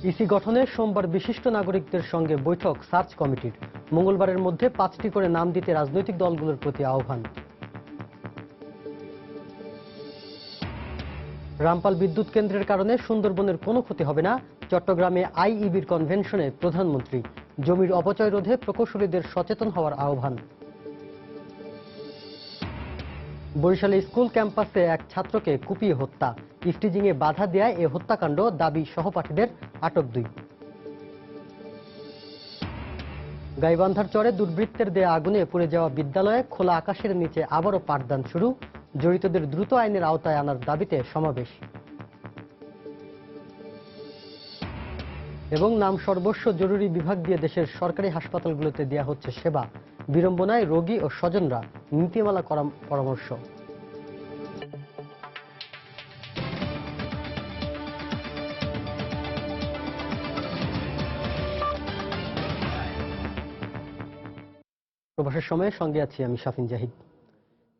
EC গঠনে সোমবার বিশিষ্ট নাগরিকদের সঙ্গে বৈঠক সার্চ কমিটির। মঙ্গলবারের মধ্যে 5টি করে নাম দিতে রাজনৈতিক দলগুলোর প্রতি আহ্বান। রামপাল বিদ্যুৎ কেন্দ্রের কারণে সুন্দরবনের কোনো ক্ষতি হবে না, চট্টগ্রামে আইইবির কনভেনশনে প্রধানমন্ত্রী। জমির অপচয় রোধে প্রকৌশলীদের সচেতন হওয়ার আহ্বান। বরিশালে স্কুল ক্যাম্পাসে এক ছাত্রকে কুপিয়ে হত্যা, ইফটিজিংয়ে বাধা দেয় এ হত্যাকাণ্ড, দাবি সহপাঠীদের, আটক 2। গাইবান্ধার চরে দুর্বৃত্তের দেয়া আগুনে পুড়ে যাওয়া বিদ্যালয়ে খোলা আকাশের নিচে আবারও পাঠদান শুরু, জড়িতদের দ্রুত আইনের আওতায় আনার দাবিতে সমাবেশ। এবং নাম সর্বস্ব জরুরি বিভাগ দিয়ে দেশের সরকারি হাসপাতালগুলোতে দেয়া হচ্ছে সেবা, বিড়ম্বনায় রোগী ও স্বজনরা, নীতিমালা করার পরামর্শ। প্রবাসের সময়ে সঙ্গে আছি আমি শাফিন জাহিদ।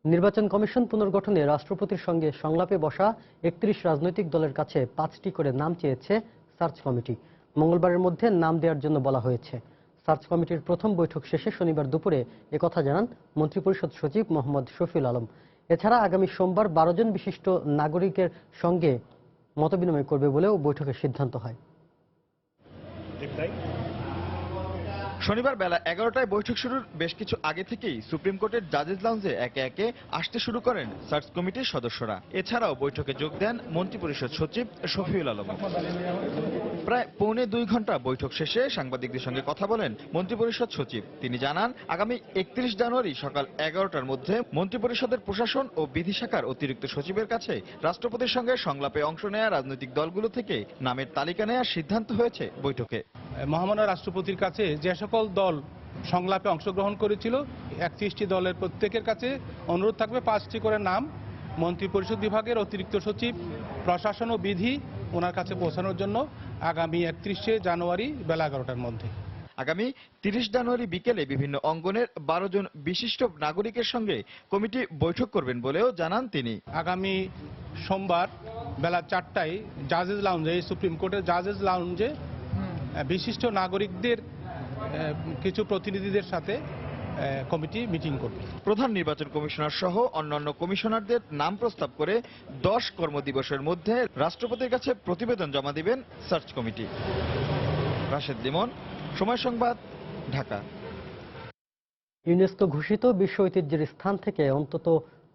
নির্বাচন কমিশন পুনর্গঠনে রাষ্ট্রপতির সঙ্গে সংলাপে বসা 31 রাজনৈতিক দলের কাছে 5টি করে নাম চেয়েছে সার্চ কমিটি। মঙ্গলবারের মধ্যে নাম দেওয়ার জন্য বলা হয়েছে। সার্চ কমিটির প্রথম বৈঠক শেষে শনিবার দুপুরে একথা জানান মন্ত্রিপরিষদ সচিব মোহাম্মদ শফিউল আলম। এছাড়া আগামী সোমবার 12 জন বিশিষ্ট নাগরিকের সঙ্গে মতবিনিময় করবে বলেও বৈঠকের সিদ্ধান্ত হয়। শনিবার বেলা 11টায় বৈঠক শুরুর বেশ কিছু আগে থেকেই সুপ্রিম কোর্টের জাজেস লাউঞ্জে একে একে আসতে শুরু করেন সার্চ কমিটির সদস্যরা। এছাড়াও বৈঠকে যোগ দেন মন্ত্রিপরিষদ সচিব শফিউল আলম। প্রায় 1.25 ঘন্টা বৈঠক শেষে সাংবাদিকদের সঙ্গে কথা বলেন মন্ত্রিপরিষদ সচিব। তিনি জানান, আগামী 31 জানুয়ারি সকাল 11টার মধ্যে মন্ত্রিপরিষদের প্রশাসন ও বিধি শাখার অতিরিক্ত সচিবের কাছে রাষ্ট্রপতির সঙ্গে সংলাপে অংশ নেয়া রাজনৈতিক দলগুলো থেকে নামের তালিকা নেওয়ার সিদ্ধান্ত হয়েছে বৈঠকে। মহামান্য রাষ্ট্রপতির কাছে যে সকল দল সংলাপে অংশগ্রহণ করেছিল 31টি দলের প্রত্যেকের কাছে অনুরোধ থাকবে 5টি করে নাম মন্ত্রিপরিষদ বিভাগের অতিরিক্ত সচিব, প্রশাসন ও বিধি ওনার কাছে পৌঁছানোর জন্য আগামী 31শে জানুয়ারি বেলা 11টার মধ্যে। আগামী 30 জানুয়ারি বিকেলে বিভিন্ন অঙ্গনের 12 জন বিশিষ্ট নাগরিকের সঙ্গে কমিটি বৈঠক করবেন বলেও জানান তিনি। আগামী সোমবার বেলা 4টায় জাজেস লাউঞ্জে, সুপ্রিম কোর্টের জাজেস লাউঞ্জে বিশিষ্ট নাগরিকদের কিছু প্রতিনিধিদের সাথে কমিটি মিটিং করবে। প্রধান নির্বাচন কমিশনার সহ অন্যান্য কমিশনারদের নাম প্রস্তাব করে 10 কর্মদিবসের মধ্যে রাষ্ট্রপতির কাছে প্রতিবেদন জমা দিবেন সার্চ কমিটি। রাশেদ লিমন, সময় সংবাদ, ঢাকা। ইউনেস্কো ঘোষিত বিশ্ব ঐতিহ্যের স্থান থেকে অন্তত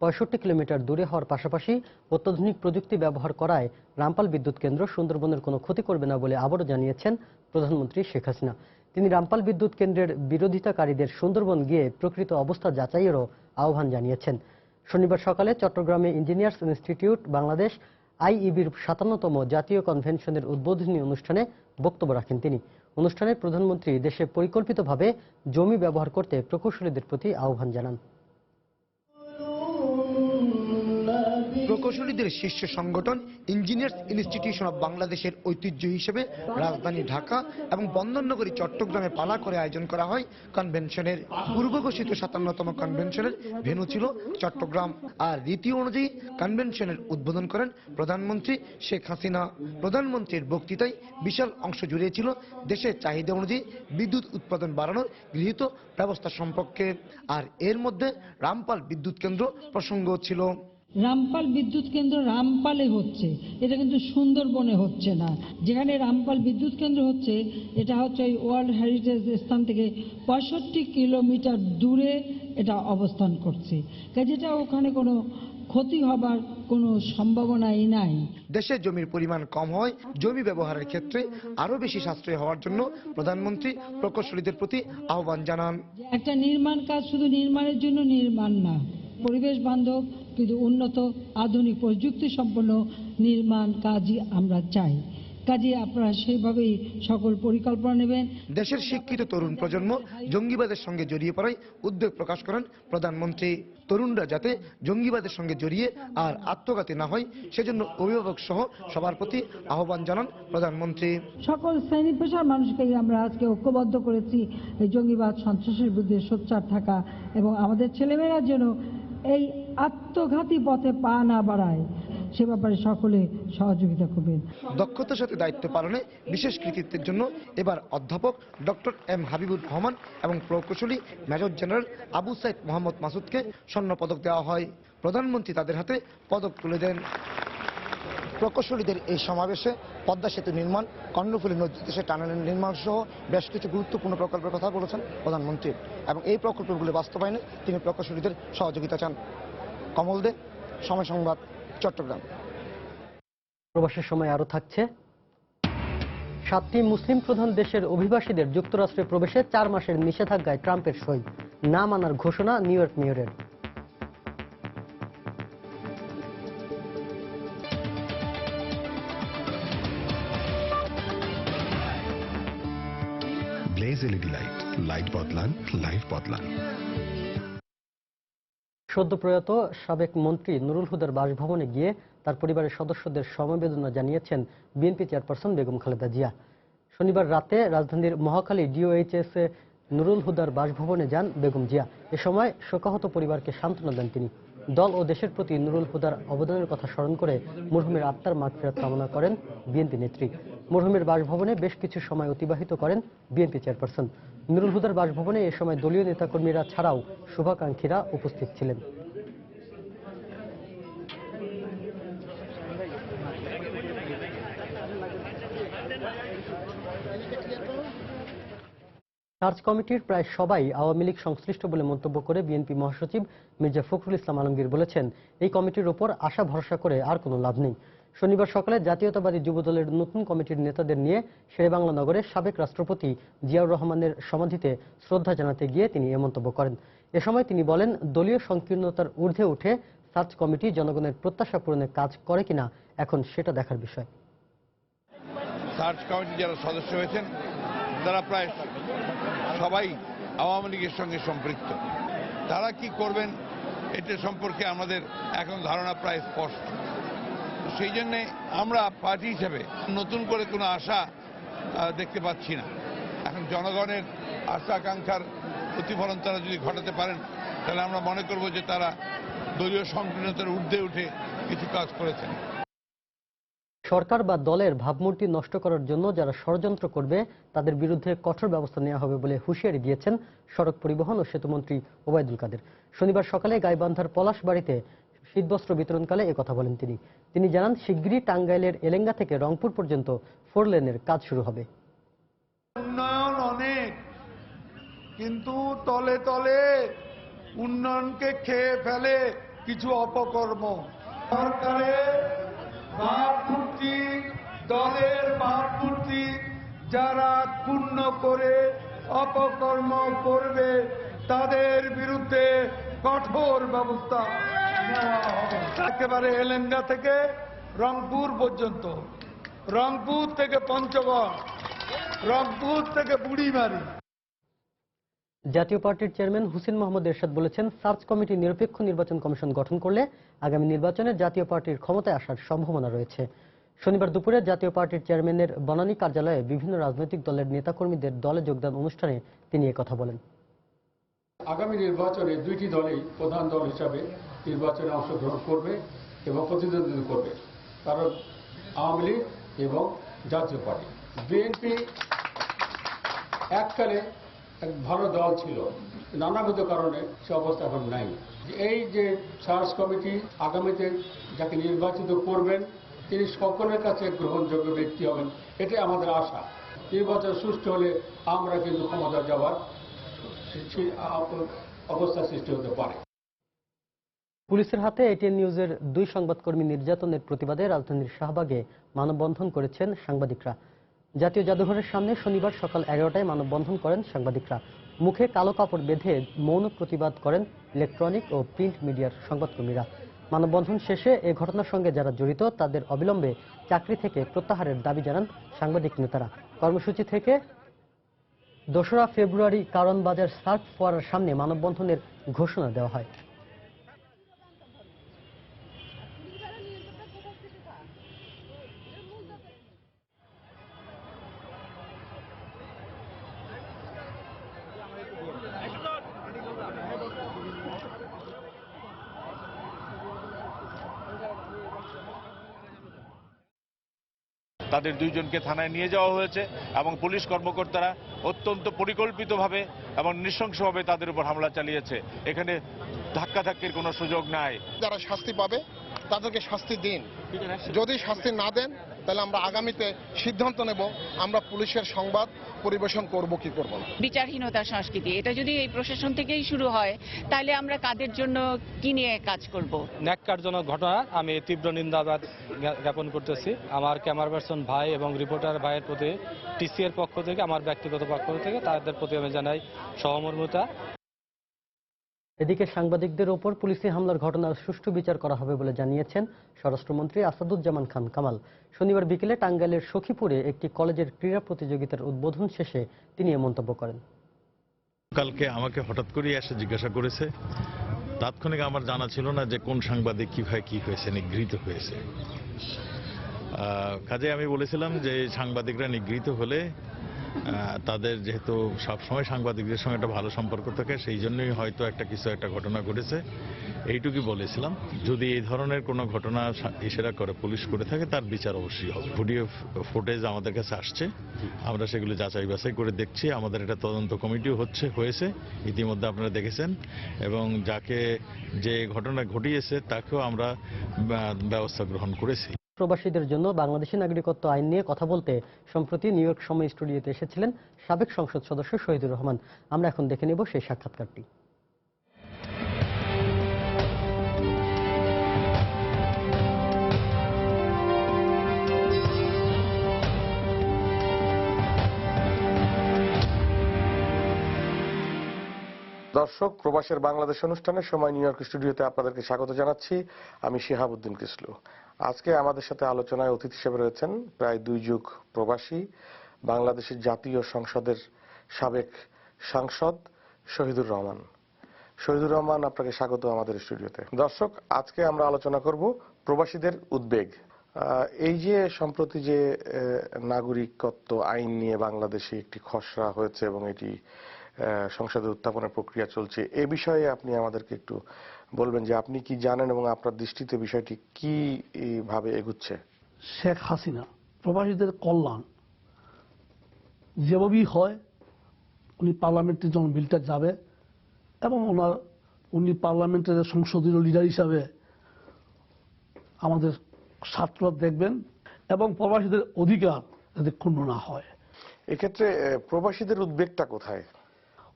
65 কিলোমিটার দূরে হওয়ার পাশাপাশি অত্যাধুনিক প্রযুক্তি ব্যবহার করায় রামপাল বিদ্যুৎ কেন্দ্র সুন্দরবনের কোনো ক্ষতি করবে না বলে আবারও জানিয়েছেন প্রধানমন্ত্রী শেখ হাসিনা। তিনি রামপাল বিদ্যুৎ কেন্দ্রের বিরোধিতাকারীদের সুন্দরবন গিয়ে প্রকৃত অবস্থা যাচাইয়েরও আহ্বান জানিয়েছেন। শনিবার সকালে চট্টগ্রামে ইঞ্জিনিয়ার্স ইনস্টিটিউট বাংলাদেশ আইইবির 57তম জাতীয় কনভেনশনের উদ্বোধনী অনুষ্ঠানে বক্তব্য রাখেন তিনি। অনুষ্ঠানে প্রধানমন্ত্রী দেশে পরিকল্পিতভাবে জমি ব্যবহার করতে প্রকৌশলীদের প্রতি আহ্বান জানান। প্রকৌশলীদের শীর্ষ সংগঠন ইঞ্জিনিয়ার্স ইনস্টিটিউশন অব বাংলাদেশের ঐতিহ্য হিসেবে রাজধানী ঢাকা এবং বন্দরনগরী চট্টগ্রামে পালা করে আয়োজন করা হয় কনভেনশনের। পূর্ব ঘোষিত 57তম কনভেনশনের ভেন্যু ছিল চট্টগ্রাম। আর রীতি অনুযায়ী কনভেনশনের উদ্বোধন করেন প্রধানমন্ত্রী শেখ হাসিনা। প্রধানমন্ত্রীর বক্তৃতায় বিশাল অংশ জুড়ে ছিল দেশের চাহিদা অনুযায়ী বিদ্যুৎ উৎপাদন বাড়ানোর গৃহীত ব্যবস্থা সম্পর্কে। আর এর মধ্যে রামপাল বিদ্যুৎ কেন্দ্র প্রসঙ্গ ছিল। রামপাল বিদ্যুৎ কেন্দ্র রামপালে হচ্ছে, এটা কিন্তু সুন্দরবনে হচ্ছে না। যেখানে রামপাল বিদ্যুৎ কেন্দ্র হচ্ছে, এটা হচ্ছে ওই ওয়ার্ল্ড হেরিটেজ স্থান থেকে 65 কিলোমিটার দূরে এটা অবস্থান করছে। কাজেটা ওখানে কোনো ক্ষতি হবার কোনো সম্ভাবনাই নাই। দেশে জমির পরিমাণ কম হয়, জমি ব্যবহারের ক্ষেত্রে আরো বেশি সাশ্রয় হওয়ার জন্য প্রধানমন্ত্রী প্রকৌশলীদের প্রতি আহ্বান জানান। একটা নির্মাণ কাজ শুধু নির্মাণের জন্য নির্মাণ না, পরিবেশ বান্ধব কিন্তু উন্নত আধুনিক প্রযুক্তি সম্পন্ন নির্মাণ কাজই আমরা চাই। কাজে আপনারা সেইভাবেই সকল পরিকল্পনা নেবেন। দেশের শিক্ষিত তরুণ প্রজন্ম জঙ্গিবাদের সঙ্গে জড়িয়ে পড়ায় উদ্বেগ প্রকাশ করেন প্রধানমন্ত্রী। তরুণরা যাতে জঙ্গিবাদের সঙ্গে জড়িয়ে আর আত্মঘাতী না হয় সেজন্য অভিভাবক সহ সবার প্রতি আহ্বান জানান প্রধানমন্ত্রী। সকল শ্রেণী পেশার মানুষকেই আমরা আজকে ঐক্যবদ্ধ করেছি এই জঙ্গিবাদ সন্ত্রাসের বিরুদ্ধে সোচ্চার থাকা এবং আমাদের ছেলেমেয়েরা যেন এই আত্মঘাতী পথে পা না বাড়ায়। সে ব্যাপারে সকলে সহযোগিতা করবেন। দক্ষতার সাথে দায়িত্ব পালনে বিশেষ কৃতিত্বের জন্য এবার অধ্যাপক ডক্টর এম হাবিবুর রহমান এবং প্রকৌশলী মেজর জেনারেল আবু সাইদ মোহাম্মদ মাসুদকে স্বর্ণপদক দেওয়া হয়। প্রধানমন্ত্রী তাদের হাতে পদক তুলে দেন। প্রকৌশলীদের এই সমাবেশে পদ্মা সেতু নির্মাণ, কর্ণফুলী নদীর দেশে টানেল নির্মাণ সহ বেশ কিছু গুরুত্বপূর্ণ প্রকল্পের কথা বলেছেন প্রধানমন্ত্রী এবং এই প্রকল্পগুলি বাস্তবায়নে তিনি প্রকৌশলীদের সহযোগিতা চান। কমল দে, সময় সংবাদ, চট্টগ্রাম। প্রবাসের সময় আরও থাকছে, 7টি মুসলিম প্রধান দেশের অভিবাসীদের যুক্তরাষ্ট্রে প্রবেশে 4 মাসের নিষেধাজ্ঞায় ট্রাম্পের সই, না মানার ঘোষণা নিউ ইয়র্ক মেয়রের। ব্লেজ এলইডি লাইট, লাইট বদলান, লাইফ বদলান। সদ্য প্রয়াত সাবেক মন্ত্রী নুরুল হুদার বাসভবনে গিয়ে তার পরিবারের সদস্যদের সমবেদনা জানিয়েছেন বিএনপি চেয়ারপারসন বেগম খালেদা জিয়া। শনিবার রাতে রাজধানীর মহাখালী ডিওএইচএস এ নুরুল হুদার বাসভবনে যান বেগম জিয়া। এ সময় শোকাহত পরিবারকে সান্ত্বনা দেন তিনি। দল ও দেশের প্রতি নুরুল হুদার অবদানের কথা স্মরণ করে মরহুমের আত্মার মাগফিরাত কামনা করেন বিএনপি নেত্রী। মরহুমের বাসভবনে বেশ কিছু সময় অতিবাহিত করেন বিএনপি চেয়ারপারসন। নুরুল হুদার বাসভবনে এ সময় দলীয় নেতাকর্মীরা ছাড়াও শুভাকাঙ্ক্ষীরা উপস্থিত ছিলেন। সার্চ কমিটির প্রায় সবাই আওয়ামী লীগ সংশ্লিষ্ট বলে মন্তব্য করে বিএনপি মহাসচিব মির্জা ফখরুল ইসলাম আলমগীর বলেছেন, এই কমিটির ওপর আশা ভরসা করে আর কোনো লাভ নেই। শনিবার সকালে জাতীয়তাবাদী যুবদলের নতুন কমিটির নেতাদের নিয়ে শেরেবাংলা নগরের সাবেক রাষ্ট্রপতি জিয়াউর রহমানের সমাধিতে শ্রদ্ধা জানাতে গিয়ে তিনি এ মন্তব্য করেন। এ সময় তিনি বলেন, দলীয় সংকীর্ণতার ঊর্ধ্বে উঠে সার্চ কমিটি জনগণের প্রত্যাশা পূরণে কাজ করে কিনা এখন সেটা দেখার বিষয়। সার্চ কমিটি যারা সদস্য হয়েছেন তারা প্রায় সবাই আওয়ামী লীগের সঙ্গে সম্পৃক্ত। তারা কি করবেন এটা সম্পর্কে আমাদের এখন ধারণা প্রায় স্পষ্ট। সেই জন্যে আমরা পার্টি হিসেবে নতুন করে কোনো আশা দেখতে পাচ্ছি না। এখন জনগণের আশা আকাঙ্ক্ষার প্রতিফলন তারা যদি ঘটাতে পারেন তাহলে আমরা মনে করব যে তারা দলীয় সংকীর্ণতার ঊর্ধ্বে উঠে কিছু কাজ করেছেন। সরকার বা দলের ভাবমূর্তি নষ্ট করার জন্য যারা ষড়যন্ত্র করবে তাদের বিরুদ্ধে কঠোর ব্যবস্থা নেওয়া হবে বলে হুঁশিয়ারি দিয়েছেন সড়ক পরিবহন ও সেতুমন্ত্রী ওবায়দুল কাদের। শনিবার সকালে গাইবান্ধার পলাশবাড়িতে শীতবস্ত্র বিতরণকালে একথা বলেন তিনি। তিনি জানান, শিগগিরই টাঙ্গাইলের এলেঙ্গা থেকে রংপুর পর্যন্ত 4 লেনের কাজ শুরু হবে। উন্নয়ন অনেক, কিন্তু তলে তলে উন্নয়নকে খেয়ে ফেলে কিছু অপকর্ম। সরকারের ভাবমূর্তি, দলের ভাবমূর্তি যারা ক্ষুণ্ণ করে অপকর্ম করবে তাদের বিরুদ্ধে কঠোর ব্যবস্থা নেওয়া হবে। একেবারে এলেঙ্গা থেকে রংপুর পর্যন্ত, রংপুর থেকে পঞ্চগড়, রংপুর থেকে বুড়িমারি। জাতীয় পার্টির চেয়ারম্যান হুসেইন মোহাম্মদ এরশাদ বলেছেন, সার্চ কমিটি নিরপেক্ষ নির্বাচন কমিশন গঠন করলে আগামী নির্বাচনে জাতীয় পার্টির ক্ষমতায় আসার সম্ভাবনা রয়েছে। শনিবার দুপুরে জাতীয় পার্টির চেয়ারম্যানের বনানী কার্যালয়ে বিভিন্ন রাজনৈতিক দলের নেতাকর্মীদের দলে যোগদান অনুষ্ঠানে তিনি একথা বলেন। আগামী নির্বাচনে 2টি দলই প্রধান দল হিসাবে নির্বাচনে অংশগ্রহণ করবে এবং প্রতিদ্বন্দ্বিতা করবে, কারণ আওয়ামী লীগ এবং জাতীয় পার্টি। বিএনপি এককালে এক ভালো দল ছিল, নানাবিধ কারণে সে অবস্থা এখন নাই। এই যে সার্চ কমিটি আগামীতে যাকে নির্বাচিত করবেন তিনি সকলের কাছে গ্রহণযোগ্য ব্যক্তি হবেন, এটাই আমাদের আশা। নির্বাচন সুষ্ঠু হলে আমরা কিন্তু ক্ষমতা যাওয়ার অবস্থা সৃষ্টি হতে পারে। পুলিশের হাতে এটিএন নিউজের 2 সংবাদকর্মী নির্যাতনের প্রতিবাদে রাজধানীর শাহবাগে মানববন্ধন করেছেন সাংবাদিকরা। জাতীয় জাদুঘরের সামনে শনিবার সকাল 11টায় মানববন্ধন করেন সাংবাদিকরা। মুখে কালো কাপড় বেঁধে মৌন প্রতিবাদ করেন ইলেকট্রনিক ও প্রিন্ট মিডিয়ার সংবাদকর্মীরা। মানববন্ধন শেষে এ ঘটনার সঙ্গে যারা জড়িত তাদের অবিলম্বে চাকরি থেকে প্রত্যাহারের দাবি জানান সাংবাদিক নেতারা। কর্মসূচি থেকে 2রা ফেব্রুয়ারি কারণ বাজার সার্ক ফোয়ারার সামনে মানববন্ধনের ঘোষণা দেওয়া হয়। তাদের দুইজনকে থানায় নিয়ে যাওয়া হয়েছে এবং পুলিশ কর্মকর্তারা অত্যন্ত পরিকল্পিতভাবে এবং নৃশংসভাবে তাদের উপর হামলা চালিয়েছে। এখানে ধাক্কাধাক্কির কোনো সুযোগ নাই। যারা শাস্তি পাবে তাদেরকে শাস্তি দিন, যদি শাস্তি না দেন তাহলে আমরা আগামীতে সিদ্ধান্ত নেব আমরা পুলিশের সংবাদ পরিবেশন করব কি করব না। বিচারহীনতার সংস্কৃতি, এটা যদি এই প্রশাসন থেকেই শুরু হয় তাহলে আমরা কাদের জন্য কি নিয়ে কাজ করব? ন্যাক্কারজনক ঘটনা আমি তীব্র নিন্দাবাদ জ্ঞাপন করতেছি। আমার ক্যামেরা পার্সন ভাই এবং রিপোর্টার ভাইয়ের প্রতি টিসিএর পক্ষ থেকে, আমার ব্যক্তিগত পক্ষ থেকে তাদের প্রতি আমি জানাই সহমর্মিতা। এদিকে সাংবাদিকদের ওপর পুলিশি হামলার ঘটনার সুষ্ঠু বিচার করা হবে বলে জানিয়েছেন স্বরাষ্ট্রমন্ত্রী আসাদুজ্জামান খান কামাল। শনিবার বিকেলে টাঙ্গাইলের সখীপুরে একটি কলেজের ক্রীড়া প্রতিযোগিতার উদ্বোধন শেষে তিনি এ মন্তব্য করেন। কালকে আমাকে হঠাৎ করে এসে জিজ্ঞাসা করেছে, তাৎক্ষণিক আমার জানা ছিল না যে কোন সাংবাদিক কিভাবে কি হয়েছে, নিগৃহীত হয়েছে। কাজে আমি বলেছিলাম যে সাংবাদিকরা নিগৃহীত হলে তাদের যেহেতু সবসময় সাংবাদিকদের সঙ্গে একটা ভালো সম্পর্ক থাকে, সেই জন্যই হয়তো একটা ঘটনা ঘটেছে, এইটুকুই বলেছিলাম। যদি এই ধরনের কোনো ঘটনা ইশারা করে পুলিশ করে থাকে তার বিচার অবশ্যই হবে। ভিডিও ফুটেজ আমাদের কাছে আসছে, আমরা সেগুলো যাচাই বাছাই করে দেখছি। আমাদের এটা তদন্ত কমিটিও হয়েছে, ইতিমধ্যে আপনারা দেখেছেন, এবং যাকে যে ঘটনা ঘটিয়েছে তাকেও আমরা ব্যবস্থা গ্রহণ করেছি। প্রবাসীদের জন্য বাংলাদেশি নাগরিকত্ব আইন নিয়ে কথা বলতে সম্প্রতি নিউ ইয়র্ক সময় স্টুডিওতে এসেছিলেন সাবেক সংসদ সদস্য শহীদুর রহমান। আমরা এখন দেখে নেব সেই সাক্ষাৎকারটি। দর্শক, প্রবাসের বাংলাদেশ অনুষ্ঠানের সময় নিউ ইয়র্ক স্টুডিওতে আপনাদেরকে স্বাগত জানাচ্ছি। আমি শিহাবুদ্দিন কিসলু। আজকে আমাদের সাথে আলোচনায় অতিথি হিসেবে রয়েছেন প্রায় 2 যুগ প্রবাসী, বাংলাদেশের জাতীয় সংসদের সাবেক সাংসদ শহীদুর রহমান। শহীদুর রহমান, আপনাকে স্বাগত আমাদের স্টুডিওতে। দর্শক, আজকে আমরা আলোচনা করব প্রবাসীদের উদ্বেগ। এই যে সম্প্রতি যে নাগরিকত্ব আইন নিয়ে বাংলাদেশে একটি খসড়া হয়েছে এবং এটি সংসদে উত্থাপনের প্রক্রিয়া চলছে, এ বিষয়ে আপনি আমাদেরকে একটু বলবেন যে আপনি কি জানেন এবং আপনার দৃষ্টিতে বিষয়টি কি ভাবে এগুচ্ছে? শেখ হাসিনা প্রবাসীদের কল্যাণ যেভাবেই হয়, উনি পার্লামেন্টে যখন বিলটা যাবে এবং উনি পার্লামেন্টের সংসদীয় লিডার হিসাবে আমাদের স্বার্থ দেখবেন এবং প্রবাসীদের অধিকার যাতে ক্ষুণ্ণ না হয়। এক্ষেত্রে প্রবাসীদের উদ্বেগটা কোথায়?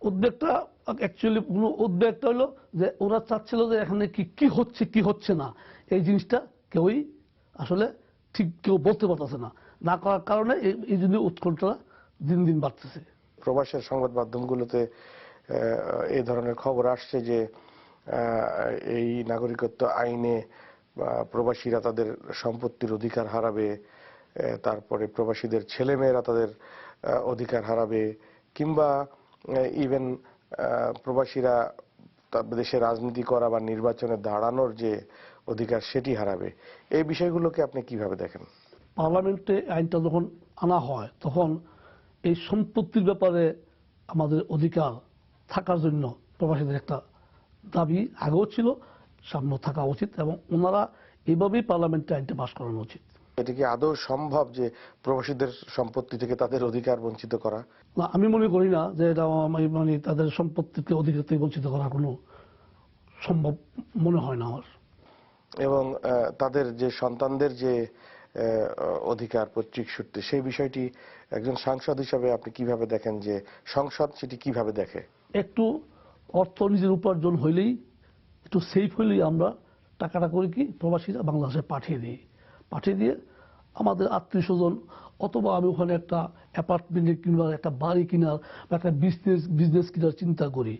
উদ্বেগটা অ্যাকচুয়ালি উদ্বেগটা হলো যে ওরা চাচ্ছিল যে এখানে কি হচ্ছে কি হচ্ছে না, এই জিনিসটা কেউই আসলে ঠিক কেউ বলতে পারতেছে না করার কারণে এই জন্য উৎকণ্ঠা দিন দিন বাড়তেছে। প্রবাসের সংবাদ মাধ্যমগুলোতে এই ধরনের খবর আসছে যে এই নাগরিকত্ব আইনে প্রবাসীরা তাদের সম্পত্তির অধিকার হারাবে, তারপরে প্রবাসীদের ছেলেমেয়েরা তাদের অধিকার হারাবে, কিংবা ইভেন প্রবাসীরা দেশে রাজনীতি করা বা নির্বাচনে দাঁড়ানোর যে অধিকার সেটি হারাবে। এই বিষয়গুলোকে আপনি কিভাবে দেখেন? পার্লামেন্টে আইনটা যখন আনা হয় তখন এই সম্পত্তির ব্যাপারে আমাদের অধিকার থাকার জন্য প্রবাসীদের একটা দাবি আগেও ছিল, সামনে থাকা উচিত এবং ওনারা এইভাবেই পার্লামেন্টে আইনটা পাস করানো উচিত। এটা কি আদৌ সম্ভব যে প্রবাসীদের সম্পত্তি থেকে তাদের অধিকার বঞ্চিত করা? না, আমি মনে করি না যে এটা মানে তাদের সম্পত্তিকে অধিকার থেকে বঞ্চিত করা কোনো সম্ভব মনে হয় না আমার। এবং তাদের যে সন্তানদের যে অধিকার পৈতৃক সূত্রে, সেই বিষয়টি একজন সাংসদ হিসাবে আপনি কিভাবে দেখেন, যে সংসদ সেটি কিভাবে দেখে? একটু অর্থ নিজের উপার্জন হইলেই, একটু সেফ হইলেই আমরা টাকাটা করে কি প্রবাসীরা বাংলাদেশে পাঠিয়ে দিয়ে আমাদের আত্মীয় স্বজন অথবা আমি ওখানে একটা অ্যাপার্টমেন্ট কিংবা একটা বাড়ি কেনার বা একটা বিজনেস কেনার চিন্তা করি,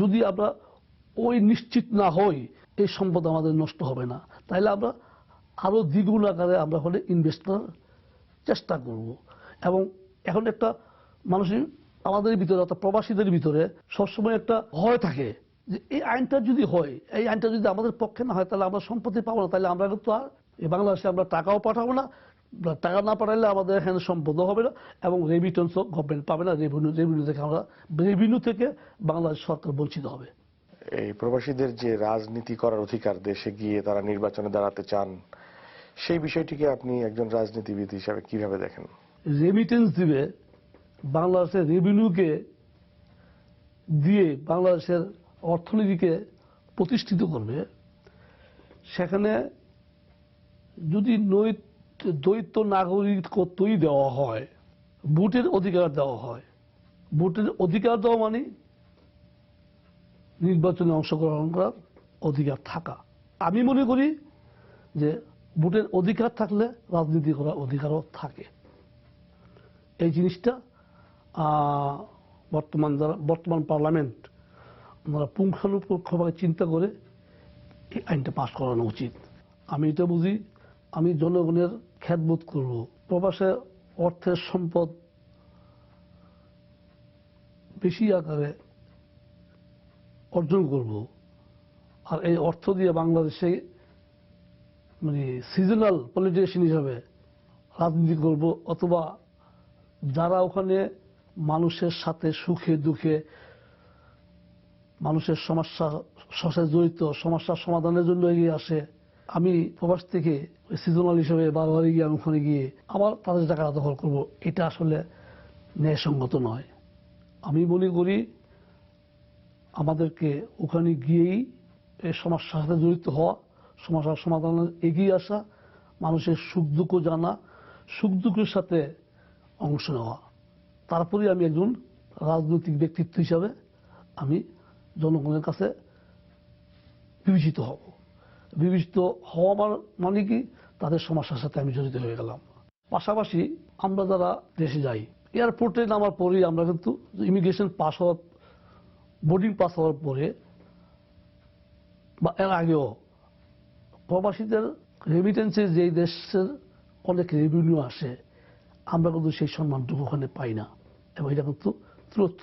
যদি আমরা ওই নিশ্চিত না হই এই সম্পদ আমাদের নষ্ট হবে না, তাহলে আমরা আরো দ্বিগুণ আকারে আমরা ওখানে ইনভেস্ট করার চেষ্টা করব। এবং এখন একটা মানুষের আমাদের ভিতরে অর্থাৎ প্রবাসীদের ভিতরে সবসময় একটা ভয় থাকে যে এই আইনটা যদি হয়, এই আইনটা যদি আমাদের পক্ষে না হয় তাহলে আমরা সম্পত্তি পাবো না, তাহলে আমরা কিন্তু আর এই বাংলাদেশে আমরা টাকাও পাঠাবো না, টাকা না পাঠালে আমাদের এখানে সম্পদও হবে না এবং রেমিটেন্সও গভর্নমেন্ট পাবে না, রেভিনিউ থেকে বাংলাদেশ সরকার বঞ্চিত হবে। এই প্রবাসীদের যে রাজনীতি করার অধিকার, দেশে গিয়ে তারা নির্বাচনে দাঁড়াতে চান, সেই বিষয়টিকে আপনি একজন রাজনীতিবিদ হিসাবে কিভাবে দেখেন? রেমিটেন্স দিবে, বাংলাদেশের রেভিনিউকে দিয়ে বাংলাদেশের অর্থনীতিকে প্রতিষ্ঠিত করবে, সেখানে যদি দ্বৈত নাগরিকত্বই দেওয়া হয়, ভোটের অধিকার দেওয়া হয়, ভোটের অধিকার দেওয়া মানে নির্বাচনে অংশগ্রহণ করার অধিকার থাকা। আমি মনে করি যে ভোটের অধিকার থাকলে রাজনীতি করার অধিকারও থাকে। এই জিনিসটা বর্তমান পার্লামেন্ট আমরা পুঙ্খানুপুঙ্খভাবে চিন্তা করে এই আইনটা পাস করানো উচিত। আমি এটা বুঝি, আমি জনগণের খ্যাতবোধ করব, প্রবাসে অর্থের সম্পদ বেশি আকারে অর্জন করব, আর এই অর্থ দিয়ে বাংলাদেশে মানে সিজনাল পলিটিশিয়ান হিসাবে রাজনীতি করব, অথবা যারা ওখানে মানুষের সাথে সুখে দুঃখে মানুষের সমস্যার সাথে জড়িত, সমস্যার সমাধানের জন্য এগিয়ে আসে, আমি প্রবাস থেকে সিজনাল হিসেবে বারবার গিয়ে আমি ওখানে গিয়ে আবার তাদের টাকা দখল করব, এটা আসলে ন্যায়সঙ্গত নয়। আমি মনে করি আমাদেরকে ওখানে গিয়েই এই সমস্যার সাথে জড়িত হওয়া, সমস্যার সমাধানে এগিয়ে আসা, মানুষের সুখ দুঃখ জানা, সুখ দুঃখের সাথে অংশ নেওয়া। তারপরে আমি একজন রাজনৈতিক ব্যক্তিত্ব হিসাবে আমি জনগণের কাছে বিবেচিত হব। বিবেচিত হওয়া মানে কি, তাদের সমস্যার সাথে আমি জড়িত হয়ে গেলাম। পাশাপাশি আমরা যারা দেশে যাই, এয়ারপোর্টে নামার পরেই আমরা কিন্তু ইমিগ্রেশন পাস হওয়ার, বোর্ডিং পাস হওয়ার পরে বা এর আগেও প্রবাসীদের রেমিটেন্সে যেই দেশের অনেক রেভিনিউ আসে, আমরা কিন্তু সেই সম্মানটুকু ওখানে পাই না, এবং এটা কিন্তু ট্রুথ।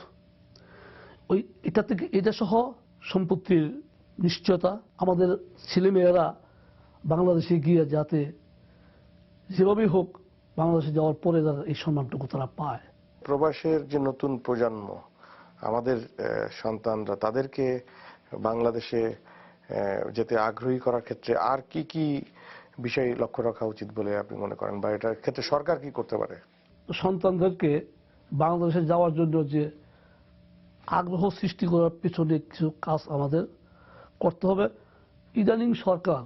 এটা থেকে এটা সহ সম্পত্তির নিশ্চয়তা, আমাদের ছেলেমেয়েরা বাংলাদেশে গিয়ে যাতে যেভাবেই হোক বাংলাদেশে যাওয়ার পরে যারা এই সম্মানটুকু তারা পায়। প্রবাসের যে নতুন প্রজন্ম, আমাদের সন্তানরা, তাদেরকে বাংলাদেশে যেতে আগ্রহী করার ক্ষেত্রে আর কি কি বিষয় লক্ষ্য রাখা উচিত বলে আপনি মনে করেন, বা এটার ক্ষেত্রে সরকার কি করতে পারে? সন্তানদেরকে বাংলাদেশে যাওয়ার জন্য যে আগ্রহ সৃষ্টি করার পিছনে কিছু কাজ আমাদের করতে হবে। ইদানিং সরকার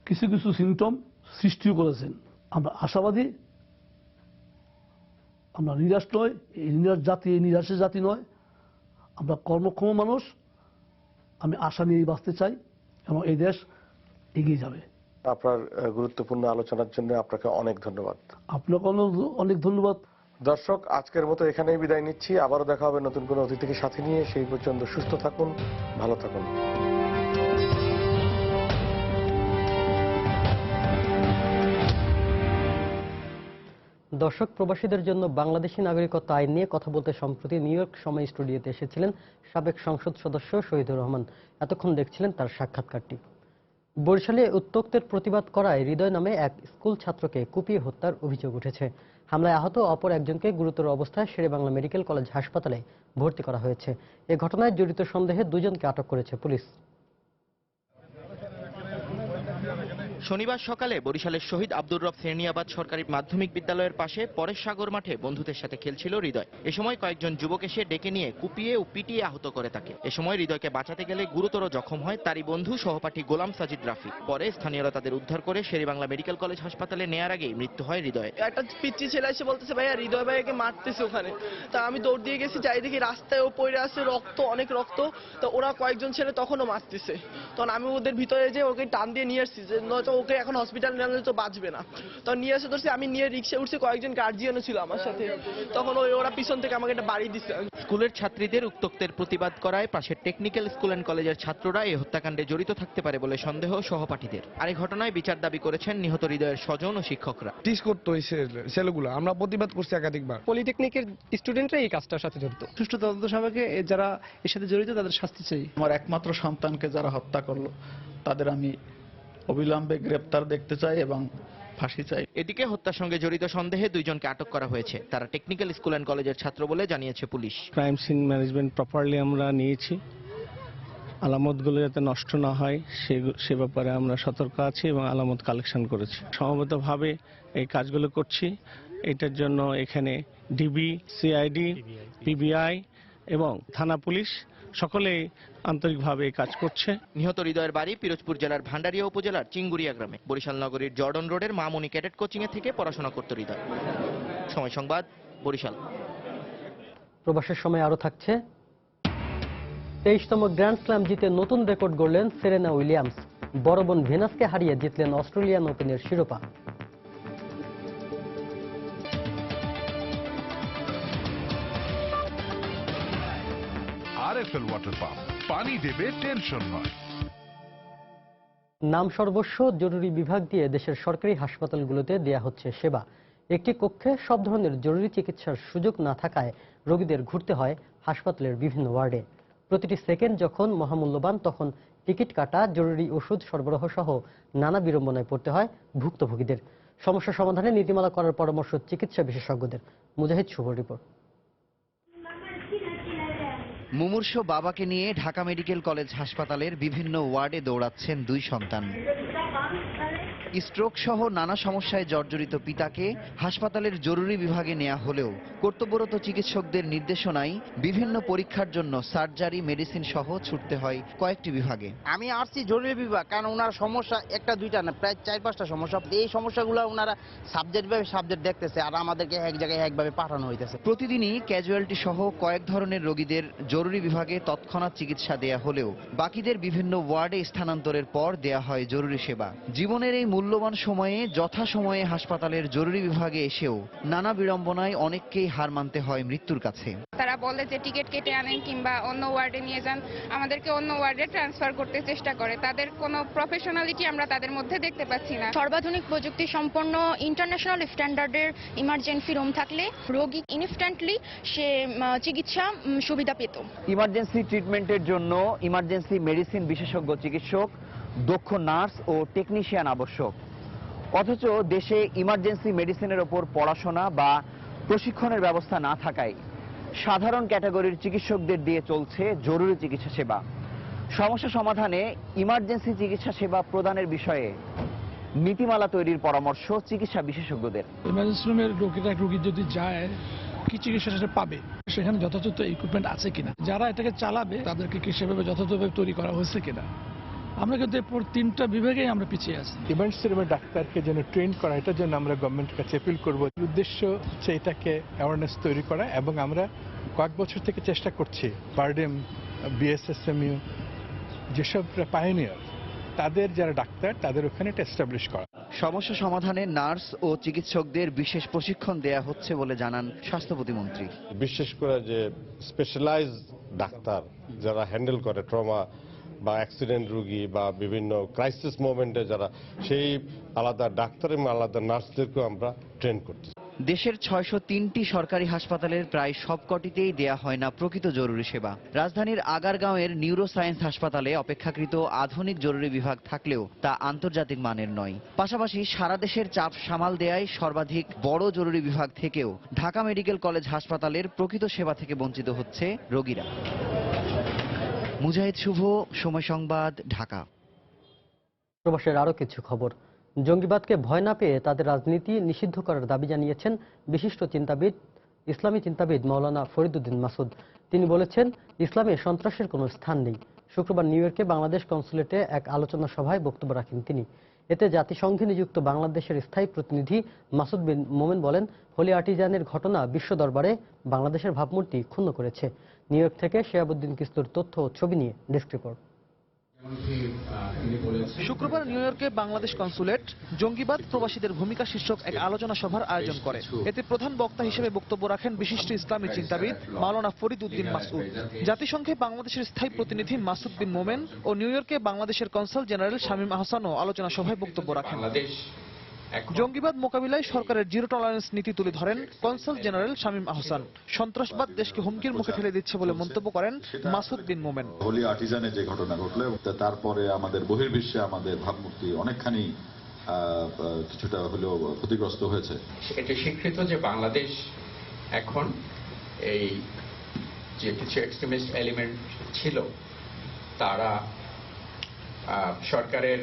কিছু কিছু সিমটম সৃষ্টিও করেছেন। আমরা আশাবাদী, আমরা নিরাশ নয়, এই নিরাশের জাতি নয়, আমরা কর্মক্ষম মানুষ। আমি আশা নিয়ে বাঁচতে চাই এবং এই দেশ এগিয়ে যাবে। আপনার গুরুত্বপূর্ণ আলোচনার জন্য আপনাকে অনেক ধন্যবাদ। আপনাকে অনেক ধন্যবাদ। দর্শক, আজকের মতো এখানেই বিদায় নিচ্ছি। আবারও দেখা হবে নতুন কোনো অতিথিকে সাথে নিয়ে। সেই পর্যন্ত সুস্থ থাকুন, ভালো থাকুন। দর্শক, প্রবাসীদের জন্য বাংলাদেশি নাগরিকত্ব আইন নিয়ে কথা বলতে সম্প্রতি নিউ ইয়র্ক সময় স্টুডিওতে এসেছিলেন সাবেক সংসদ সদস্য শহীদুর রহমান। এতক্ষণ দেখছিলেন তার সাক্ষাৎকারটি। বরিশালে উত্তক্তের প্রতিবাদ করায় হৃদয় নামে এক স্কুল ছাত্রকে কুপিয়ে হত্যার অভিযোগ উঠেছে। হামলায় আহত অপর একজনকে গুরুতর অবস্থায় শেরেবাংলা মেডিকেল কলেজ হাসপাতালে ভর্তি করা হয়েছে। এ ঘটনায় জড়িত সন্দেহে দুজনকে আটক করেছে পুলিশ। শনিবার সকালে বরিশালের শহীদ আব্দুর রব শ্রেণিয়াবাদ সরকারি মাধ্যমিক বিদ্যালয়ের পাশে পরেশ সাগর মাঠে বন্ধুদের সাথে খেলছিল হৃদয়। এ সময় কয়েকজন যুবক এসে ডেকে নিয়ে কুপিয়ে ও পিটিয়ে আহত করে তাকে। এ সময় হৃদয়কে বাঁচাতে গেলে গুরুতর জখম হয় তারই বন্ধু সহপাঠী গোলাম সাজিদ রাফি। পরে স্থানীয়রা তাদের উদ্ধার করে শেরেবাংলা মেডিকেল কলেজ হাসপাতালে নেয়ার আগেই মৃত্যু হয় হৃদয়। একটা পিচ্ছি ছেলে এসে বলতেছে, ভাইয়া হৃদয় ভাইকে মারতেছে ওখানে। তা আমি দৌড় দিয়ে গেছি, যাই দেখি রাস্তায় ও পড়ে আছে, রক্ত, অনেক রক্ত। তো ওরা কয়েকজন ছেলে তখনও মারতেছে। তখন আমি ওদের ভিতরে যে ওকে টান দিয়ে নিয়ে আসছি, যে নয়তো ওকে এখন হসপিটাল নিয়ে তো বাঁচবে না। তখন নিয়ে এসে ধরছি, আমি নিয়ে রিক্সা উঠছি, কয়েকজন গার্জিয়ানও ছিল আমার সাথে। তখন ওরা পিছন থেকে আমাকে একটা বাড়ি দিচ্ছে। স্কুলের ছাত্রীদের উত্তক্তের প্রতিবাদ করায় পাশের টেকনিক্যাল স্কুল অ্যান্ড কলেজের ছাত্ররা এই হত্যাকাণ্ডে জড়িত থাকতে পারে বলে সন্দেহ সহপাঠীদের। আর এই ঘটনায় বিচার দাবি করেছেন নিহত হৃদয়ের স্বজন ও শিক্ষকরা। টিস করতো এই ছেলেগুলো, আমরা প্রতিবাদ করছি একাধিকবার। পলিটেকনিকের স্টুডেন্টরা এই কাজটার সাথে জড়িত। সুষ্ঠু তদন্ত সাপেক্ষে যারা এর সাথে জড়িত তাদের শাস্তি চাই। আমার একমাত্র সন্তানকে যারা হত্যা করলো তাদের আমি অবিলম্বে গ্রেপ্তার দেখতে চাই এবং ফাঁসি চাই। এদিকে হত্যার সঙ্গে জড়িত সন্দেহে দুইজনকে আটক করা হয়েছে। তারা টেকনিক্যাল স্কুল অ্যান্ড কলেজের ছাত্র বলে জানিয়েছে পুলিশ। ক্রাইম সিন ম্যানেজমেন্ট প্রপারলি আমরা নিয়েছি, আলামতগুলো যাতে নষ্ট না হয় সে ব্যাপারে আমরা সতর্ক আছি এবং আলামত কালেকশন করেছি। সমবেতভাবে এই কাজগুলো করছি। এটার জন্য এখানে ডিবি, সিআইডি, পিবিআই এবং থানা পুলিশ সকলেই আন্তরিকভাবে কাজ করছে। নিহত হৃদয়ের বাড়ি পিরোজপুর জেলার ভান্ডারিয়া উপজেলার চিঙ্গুরিয়া গ্রামে। বরিশাল নগরীর জর্ডন রোডের মামুনি ক্যাডেট কোচিং এ থেকে পড়াশোনা করত হৃদয়। সময় সংবাদ, বরিশাল। প্রবাসের সময় আরো থাকছে 23তম গ্র্যান্ড স্ল্যাম জিতে নতুন রেকর্ড গড়লেন সেরেনা উইলিয়ামস। বড় বোন ভেনাসকে হারিয়ে জিতলেন অস্ট্রেলিয়ান ওপেনের শিরোপা। আরএফএল ওয়াটার পাম্প, পানি দেবে টেনশন নয়। নাম সর্বস্ব জরুরি বিভাগ দিয়ে দেশের সরকারি হাসপাতালগুলোতে দেয়া হচ্ছে সেবা। একটি কক্ষে সব ধরনের জরুরি চিকিৎসার সুযোগ না থাকায় রোগীদের ঘুরতে হয় হাসপাতালের বিভিন্ন ওয়ার্ডে। প্রতিটি সেকেন্ড যখন মহামূল্যবান, তখন টিকিট কাটা, জরুরি ওষুধ সরবরাহ সহ নানা বিড়ম্বনায় পড়তে হয় ভুক্তভোগীদের। সমস্যা সমাধানে নীতিমালা করার পরামর্শ চিকিৎসা বিশেষজ্ঞদের। মুজাহিদ শুভ রিপোর্ট। মুমূর্ষ বাবাকে নিয়ে ঢাকা মেডিকেল কলেজ হাসপাতালের বিভিন্ন ওয়ার্ডে দৌড়াচ্ছেন দুই সন্তান। স্ট্রোক সহ নানা সমস্যায় জর্জরিত পিতাকে হাসপাতালের জরুরি বিভাগে নেওয়া হলেও কর্তব্যরত চিকিৎসকদের নির্দেশনায় বিভিন্ন পরীক্ষার জন্য সার্জারি, মেডিসিন সহ ছুটতে হয় কয়েকটি বিভাগে। আমি আসছি জরুরি বিভাগ, কারণ ওনার সমস্যা একটা দুইটা না, প্রায় 4-5টা সমস্যা। এই সমস্যাগুলো ওনারা সাবজেক্ট দেখতেছে, আর আমাদেরকে এক জায়গায় একভাবে পাঠানো হইতেছে। প্রতিদিনই ক্যাজুয়ালিটি সহ কয়েক ধরনের রোগীদের জরুরি বিভাগে তৎক্ষণাৎ চিকিৎসা দেয়া হলেও বাকিদের বিভিন্ন ওয়ার্ডে স্থানান্তরের পর দেয়া হয় জরুরি সেবা। জীবনের এই মূল্যবান সময়ে যথাসময়ে হাসপাতালের জরুরি বিভাগে এসেও নানা বিড়ম্বনায় অনেককেই হার মানতে হয় মৃত্যুর কাছে। তারা বলে যে টিকিট কেটে আনেন কিংবা অন্য ওয়ার্ডে নিয়ে যান, আমাদেরকে অন্য ওয়ার্ডে ট্রান্সফার করতে চেষ্টা করে। তাদের কোনো প্রফেশনালিটি আমরা তাদের মধ্যে দেখতে পাচ্ছি না। সর্বাধুনিক প্রযুক্তি সম্পন্ন ইন্টারন্যাশনাল স্ট্যান্ডার্ডের ইমার্জেন্সি রুম থাকলে রোগী ইনস্ট্যান্টলি সে চিকিৎসা সুবিধা পেত। ইমার্জেন্সি ট্রিটমেন্টের জন্য ইমার্জেন্সি মেডিসিন বিশেষজ্ঞ চিকিৎসক, দক্ষ নার্স ও টেকনিশিয়ান আবশ্যক। অথচ দেশে ইমার্জেন্সি মেডিসিনের ওপর পড়াশোনা বা প্রশিক্ষণের ব্যবস্থা না থাকায় সাধারণ ক্যাটাগরির চিকিৎসকদের দিয়ে চলছে জরুরি চিকিৎসা সেবা। সমস্যা সমাধানে ইমার্জেন্সি চিকিৎসা সেবা প্রদানের বিষয়ে নীতিমালা তৈরির পরামর্শ চিকিৎসা বিশেষজ্ঞদের। ইমার্জেন্সি রুমের রোগী যদি যায়, কি চিকিৎসা সেটা পাবে, সেখানে যথাযথ ইকুইপমেন্ট আছে কিনা, যারা এটাকে চালাবে তাদেরকে কি সেভাবে যথাযথভাবে তৈরি করা হয়েছে কিনা। আমরা কিন্তু এরপর 3টা বিভাগেই আমরা পিছিয়ে আছি। ইমার্জেন্সি রুমের ডাক্তারকে যেন ট্রেন করা, এটার জন্য আমরা গভর্নমেন্টের কাছে অ্যাপিল করব। উদ্দেশ্য হচ্ছে এটাকে অ্যাওয়ারনেস তৈরি করা, এবং আমরা কয়েক বছর থেকে চেষ্টা করছি বারডেম, বিএসএসএমইউ যেসব পায়োনিয়ার, তাদের যারা ডাক্তার তাদের ওখানে এটা এস্টাবলিশ করা। সমস্যা সমাধানে নার্স ও চিকিৎসকদের বিশেষ প্রশিক্ষণ দেয়া হচ্ছে বলে জানান স্বাস্থ্য প্রতিমন্ত্রী। বিশেষ করে যে স্পেশালাইজ ডাক্তার যারা হ্যান্ডেল করে ট্রমা বা অ্যাক্সিডেন্ট রোগী বা বিভিন্ন ক্রাইসিস মোমেন্টে যারা, সেই আলাদা ডাক্তার এবং আলাদা নার্সদেরকেও আমরা ট্রেন করছি। দেশের 603টি সরকারি হাসপাতালের প্রায় সবকটিতেই দেয়া হয় না প্রকৃত জরুরি সেবা। রাজধানীর আগারগাঁওয়ের নিউরোসায়েন্স হাসপাতালে অপেক্ষাকৃত আধুনিক জরুরি বিভাগ থাকলেও তা আন্তর্জাতিক মানের নয়। পাশাপাশি সারা দেশের চাপ সামাল দেয়ায় সর্বাধিক বড় জরুরি বিভাগ থেকেও ঢাকা মেডিকেল কলেজ হাসপাতালের প্রকৃত সেবা থেকে বঞ্চিত হচ্ছে রোগীরা। মুজাহিদ শুভ, সময় সংবাদ, ঢাকা। প্রবাসের আরো কিছু খবর। জঙ্গিবাদকে ভয় না পেয়ে তাদের রাজনীতি নিষিদ্ধ করার দাবি জানিয়েছেন বিশিষ্ট চিন্তাবিদ, ইসলামী চিন্তাবিদ মাওলানা ফরিদউদ্দিন মাসুদ। তিনি বলেছেন, ইসলামে সন্ত্রাসের কোনো স্থান নেই। শুক্রবার নিউ ইয়র্কে বাংলাদেশ কনসুলেটে এক আলোচনা সভায় বক্তব্য রাখেন তিনি। এতে জাতিসংঘে নিযুক্ত বাংলাদেশের স্থায়ী প্রতিনিধি মাসুদ বিন মোমেন বলেন, হোলি আর্টিজানের ঘটনা বিশ্ব দরবারে বাংলাদেশের ভাবমূর্তি ক্ষুণ্ণ করেছে। নিউ ইয়র্ক থেকে শেহাবুদ্দিন কিস্তুর তথ্য ও ছবি নিয়ে ডেস্ক রিপোর্ট। শুক্রবার নিউ ইয়র্কে বাংলাদেশ কনসুলেট জঙ্গিবাদ প্রবাসীদের ভূমিকা শীর্ষক এক আলোচনা সভার আয়োজন করে। এতে প্রধান বক্তা হিসেবে বক্তব্য রাখেন বিশিষ্ট ইসলামী চিন্তাবিদ মাওলানা ফরিদউদ্দিন মাসুদ। জাতিসংঘে বাংলাদেশের স্থায়ী প্রতিনিধি মাসুদ বিন মোমেন ও নিউ ইয়র্কে বাংলাদেশের কনসাল জেনারেল শামীম আহসানও আলোচনা সভায় বক্তব্য রাখেন। জঙ্গিবাদ মোকাবিলায় সরকারের জিরো টলারেন্স নীতি তুলে ধরেন কনসাল জেনারেল শামীম আহসান। সন্ত্রাসবাদ দেশকে হুমকির মুখে ঠেলে দিচ্ছে বলে মন্তব্য করেন মাসুদ বিন মোমেন। হোলি আর্টিজানে যে ঘটনা ঘটলো, তারপরে আমাদের বহির্বিশ্বে আমাদের ভাবমূর্তি অনেকখানি কিছুটা হলেও ক্ষতিগ্রস্ত হয়েছে। এটা স্বীকৃত যে বাংলাদেশ এখন এই যে কিছু এক্সট্রিমিস্ট এলিমেন্ট ছিল তারা সরকারের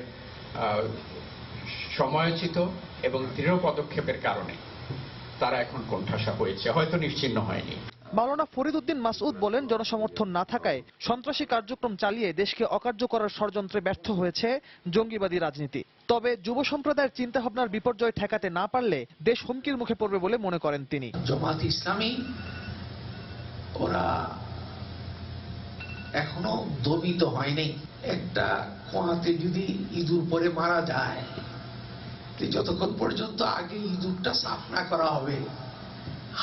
সময়োচিত এবং দৃঢ় পদক্ষেপের কারণে তারা এখন কোণঠাসা হয়েছে, হয়তো নিশ্চিহ্ন হয়নি। মাওলানা ফরিদ উদ্দিন মাসউদ বলেন, জনসমর্থন না থাকায় সন্ত্রাসী কার্যক্রম চালিয়ে দেশকে অকার্য করার ষড়যন্ত্রে ব্যর্থ হয়েছে জঙ্গিবাদী রাজনীতি। তবে যুব সম্প্রদায়ের চিন্তাভাবনার বিপর্যয় ঠেকাতে না পারলে দেশ হুমকির মুখে পড়বে বলে মনে করেন তিনি। জামাত ইসলামী ওরা এখনো দমিত হয়নি। একটা কোয়াতে যদি ইঁদুর পরে মারা যায়, যতক্ষণ পর্যন্ত আগে ইঁদুরটা সাফ না করা হবে,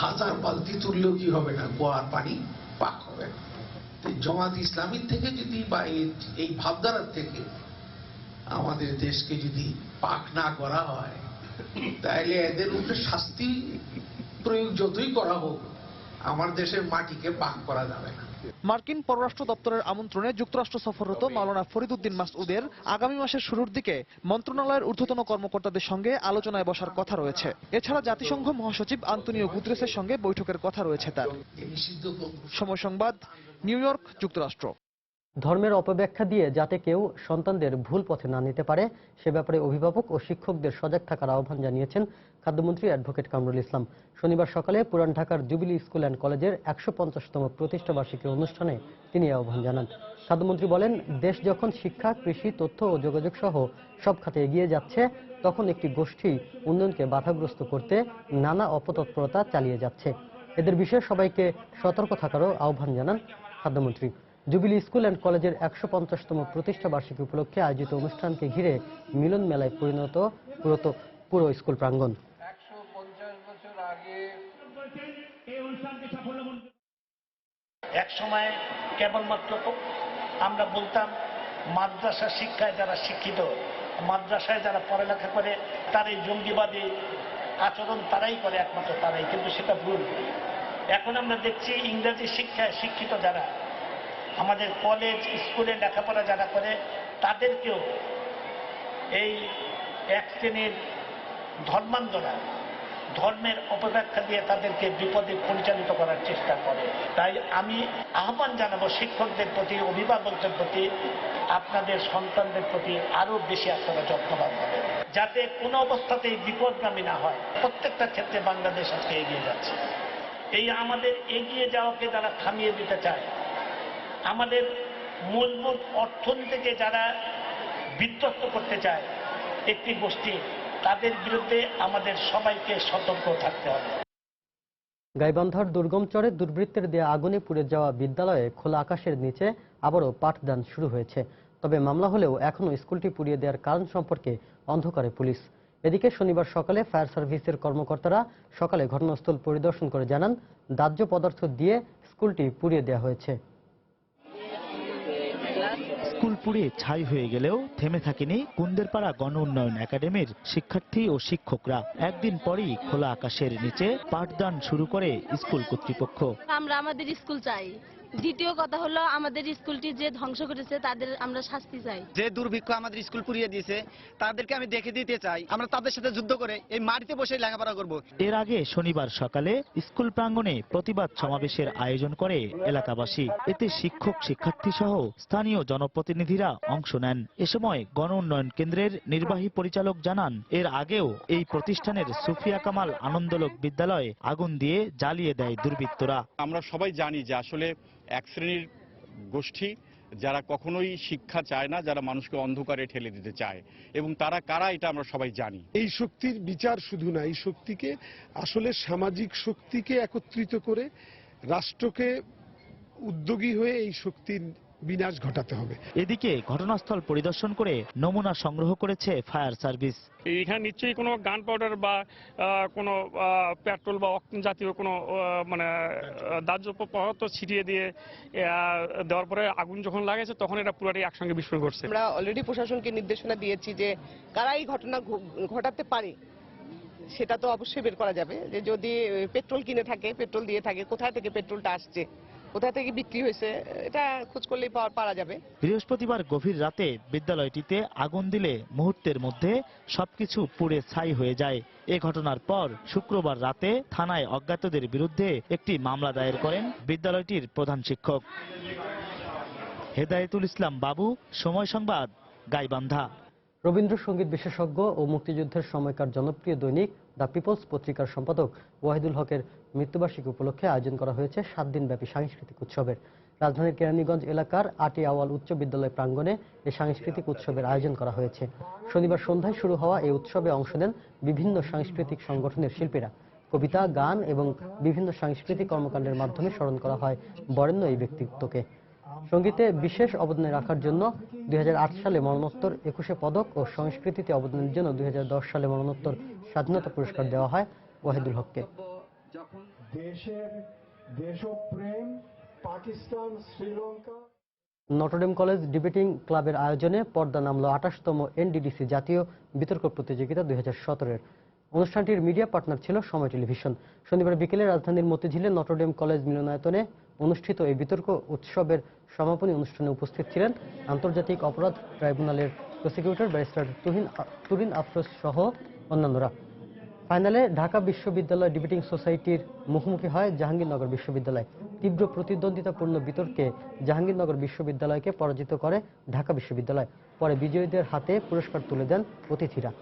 হাজার বালতি তুললেও কি হবে না, গোয়ার পানি পাক হবে। জামাত ইসলামীর থেকে যদি বা এই ভাবধারার থেকে আমাদের দেশকে যদি পাক না করা হয়, তাহলে এদের উপরে শাস্তি প্রয়োগ যতই করা হোক, আমার দেশের মাটিকে পাক করা যাবে না। মার্কিন পররাষ্ট্র দপ্তরের আমন্ত্রণে যুক্তরাষ্ট্র সফররত মাওলানা ফরিদ উদ্দিন মাসউদের আগামী মাসের শুরুর দিকে মন্ত্রণালয়ের ঊর্ধ্বতন কর্মকর্তাদের সঙ্গে আলোচনায় বসার কথা রয়েছে। এছাড়া জাতিসংঘ মহাসচিব আন্তোনিও গুতেরেসের সঙ্গে বৈঠকের কথা রয়েছে তার। সময় সংবাদ, নিউ ইয়র্ক, যুক্তরাষ্ট্র। ধর্মের অপব্যাখ্যা দিয়ে যাতে কেউ সন্তানদের ভুল পথে না নিতে পারে সে ব্যাপারে অভিভাবক ও শিক্ষকদের সজাগ থাকার আহ্বান জানিয়েছেন খাদ্যমন্ত্রী অ্যাডভোকেট কামরুল ইসলাম। শনিবার সকালে পুরান ঢাকার জুবিলি স্কুল অ্যান্ড কলেজের ১৫০তম প্রতিষ্ঠাবার্ষিকী অনুষ্ঠানে তিনি আহ্বান জানান। খাদ্যমন্ত্রী বলেন, দেশ যখন শিক্ষা, কৃষি, তথ্য ও যোগাযোগ সহ সব খাতে এগিয়ে যাচ্ছে, তখন একটি গোষ্ঠী উন্নয়নকে বাধাগ্রস্ত করতে নানা অপতৎপরতা চালিয়ে যাচ্ছে। এদের বিষয়ে সবাইকে সতর্ক থাকারও আহ্বান জানান খাদ্যমন্ত্রী। জুবিলি স্কুল অ্যান্ড কলেজের ১৫০তম প্রতিষ্ঠা বার্ষিকী উপলক্ষে আয়োজিত অনুষ্ঠানকে ঘিরে মিলন মেলায় পরিণত পুরো স্কুল প্রাঙ্গণ। এক সময় কেবলমাত্র আমরা বলতাম মাদ্রাসা শিক্ষায় যারা শিক্ষিত, মাদ্রাসায় যারা পড়ালেখা করে তার এই জঙ্গিবাদী আচরণ তারাই করে, একমাত্র তারাই, কিন্তু সেটা ভুল। এখন আমরা দেখছি ইংরেজি শিক্ষায় শিক্ষিত যারা, আমাদের কলেজ স্কুলে লেখাপড়া যারা করে, তাদেরকেও এই এক শ্রেণীর ধর্মান্ধরা ধর্মের অপব্যাখ্যা দিয়ে তাদেরকে বিপদে পরিচালিত করার চেষ্টা করে। তাই আমি আহ্বান জানাবো শিক্ষকদের প্রতি, অভিভাবকদের প্রতি, আপনাদের সন্তানদের প্রতি আরো বেশি আপনারা যত্নবান হবেন, যাতে কোনো অবস্থাতেই বিপদগামী না হয়। প্রত্যেকটা ক্ষেত্রে বাংলাদেশ আজকে এগিয়ে যাচ্ছে। এই আমাদের এগিয়ে যাওয়াকে যারা থামিয়ে দিতে চায়, আমাদের মূলভূত অর্থনীতিকে যারা বিধ্বস্ত করতে চায় একটি গোষ্ঠী, তাদের বিরুদ্ধে আমাদের সবাইকে সতর্ক থাকতে হবে। গাইবান্ধার দুর্গম চরে দুর্বৃত্তের দেয়া আগুনে পুড়ে যাওয়া বিদ্যালয়ে খোলা আকাশের নিচে আবারও পাঠদান শুরু হয়েছে। তবে মামলা হলেও এখনও স্কুলটি পুড়িয়ে দেওয়ার কারণ সম্পর্কে অন্ধকারে পুলিশ। এদিকে শনিবার সকালে ফায়ার সার্ভিসের কর্মকর্তারা সকালে ঘটনাস্থল পরিদর্শন করে জানান, দাহ্য পদার্থ দিয়ে স্কুলটি পুড়িয়ে দেওয়া হয়েছে। স্কুল পুড়ে ছাই হয়ে গেলেও থেমে থাকেনি কুন্দেরপাড়া গণ উন্নয়ন একাডেমির শিক্ষার্থী ও শিক্ষকরা। একদিন পরই খোলা আকাশের নিচে পাঠদান শুরু করে স্কুল কর্তৃপক্ষ। আমরা আমাদের স্কুল চাই। দ্বিতীয় কথা হলো, আমাদের স্কুলটি যে ধ্বংস করেছে তাদের আমরা শাস্তি চাই। যে দুর্ভিক্ষ আমাদের স্কুল পুড়িয়ে দিয়েছে তাদেরকে আমি দেখে দিতে চাই। আমরা তাদের সাথে যুদ্ধ করে এই মাটিতে বসে লেখাপড়া করব। এর আগে শনিবার সকালে স্কুল প্রাঙ্গণে প্রতিবাদ সমাবেশের আয়োজন করে এলাকাবাসী। এতে শিক্ষক, শিক্ষার্থী সহ স্থানীয় জনপ্রতিনিধিরা অংশ নেন। এ সময় গণ উন্নয়ন কেন্দ্রের নির্বাহী পরিচালক জানান, এর আগেও এই প্রতিষ্ঠানের সুফিয়া কামাল আনন্দলোক বিদ্যালয়ে আগুন দিয়ে জ্বালিয়ে দেয় দুর্বৃত্তরা। আমরা সবাই জানি যে আসলে এক শ্রেণীর গোষ্ঠী যারা কখনোই শিক্ষা চায় না, যারা মানুষকে অন্ধকারে ঠেলে দিতে চায়, এবং তারা কারা এটা আমরা সবাই জানি। এই শক্তির বিচার শুধু না, এই শক্তিকে আসলে সামাজিক শক্তিকে একত্রিত করে রাষ্ট্রকে উদ্যোগী হয়ে এই শক্তির বিনাশ ঘটাতে হবে। এদিকে ঘটনাস্থল পরিদর্শন করে নমুনা সংগ্রহ করেছে ফায়ার সার্ভিস। এখানে নিশ্চয়ই কোনো গান পাউডার বা কোনো পেট্রোল বা অক্সিজেন জাতীয় কোনো মানে দাহ্য পদার্থ ছিটিয়ে দিয়ে দেওয়ার পরে আগুন যখন লাগেছে তখন এটা পুরোটাই একসঙ্গে বিস্ফোরণ ঘটছে। আমরা অলরেডি প্রশাসনকে নির্দেশনা দিয়েছি যে কারা এই ঘটনা ঘটাতে পারে সেটা তো অবশ্যই বের করা যাবে। যে যদি পেট্রোল কিনে থাকে, পেট্রোল দিয়ে থাকে, কোথায় থেকে পেট্রোলটা আসছে, কোথা থেকে বিক্রি হয়েছে, এটা খোঁজ করলেই পাওয়া যাবে। বৃহস্পতিবার গভীর রাতে বিদ্যালয়টিতে আগুন দিলে মুহূর্তের মধ্যে সবকিছু পুড়ে ছাই হয়ে যায়। এ ঘটনার পর শুক্রবার রাতে থানায় অজ্ঞাতদের বিরুদ্ধে একটি মামলা দায়ের করেন বিদ্যালয়টির প্রধান শিক্ষক। হেদায়েতুল ইসলাম বাবু, সময় সংবাদ, গাইবান্ধা। রবীন্দ্রসঙ্গীত বিশেষজ্ঞ ও মুক্তিযুদ্ধের সময়কার জনপ্রিয় দৈনিক দ্য পিপলস পত্রিকার সম্পাদক ওয়াহিদুল হকের মৃত্যুবার্ষিকী উপলক্ষে আয়োজন করা হয়েছে 7 দিনব্যাপী সাংস্কৃতিক উৎসবের। রাজধানীর কেরানীগঞ্জ এলাকার আটি আওয়াল উচ্চ বিদ্যালয় প্রাঙ্গণে এই সাংস্কৃতিক উৎসবের আয়োজন করা হয়েছে। শনিবার সন্ধ্যায় শুরু হওয়া এই উৎসবে অংশ নেন বিভিন্ন সাংস্কৃতিক সংগঠনের শিল্পীরা। কবিতা, গান এবং বিভিন্ন সাংস্কৃতিক কর্মকাণ্ডের মাধ্যমে স্মরণ করা হয় বরেণ্য এই ব্যক্তিত্বকে। সঙ্গীতে বিশেষ অবদান রাখার জন্য 2008 সালে মরণোত্তর 21 পদক ও সংস্কৃতিতে অবদানের জন্য 2010 সালে মরণোত্তর স্বাধীনতা পুরস্কার দেওয়া হয় ওয়াহিদুল হককে। নটরডেম কলেজ ডিবেটিং ক্লাবের আয়োজনে পর্দা নামল 28তম এনডিডিসি জাতীয় বিতর্ক প্রতিযোগিতা 2017-এর। অনুষ্ঠানটির মিডিয়া পার্টনার ছিল সময় টেলিভিশন। শনিবার বিকেলে রাজধানীর মতিঝিলে নটরডেম কলেজ মিলনায়তনে অনুষ্ঠিত এই বিতর্ক উৎসবের সমাপনী অনুষ্ঠানে উপস্থিত ছিলেন আন্তর্জাতিক অপরাধ ট্রাইব্যুনালের প্রসিকিউটর ব্যারিস্টার তুরিন আফরোজ সহ অন্যান্যরা। ফাইনালে ঢাকা বিশ্ববিদ্যালয় ডিবেটিং সোসাইটির মুখোমুখি হয় জাহাঙ্গীরনগর বিশ্ববিদ্যালয়। তীব্র প্রতিদ্বন্দ্বিতাপূর্ণ বিতর্কে জাহাঙ্গীরনগর বিশ্ববিদ্যালয়কে পরাজিত করে ঢাকা বিশ্ববিদ্যালয়। পরে বিজয়ীদের হাতে পুরস্কার তুলে দেন অতিথিরা।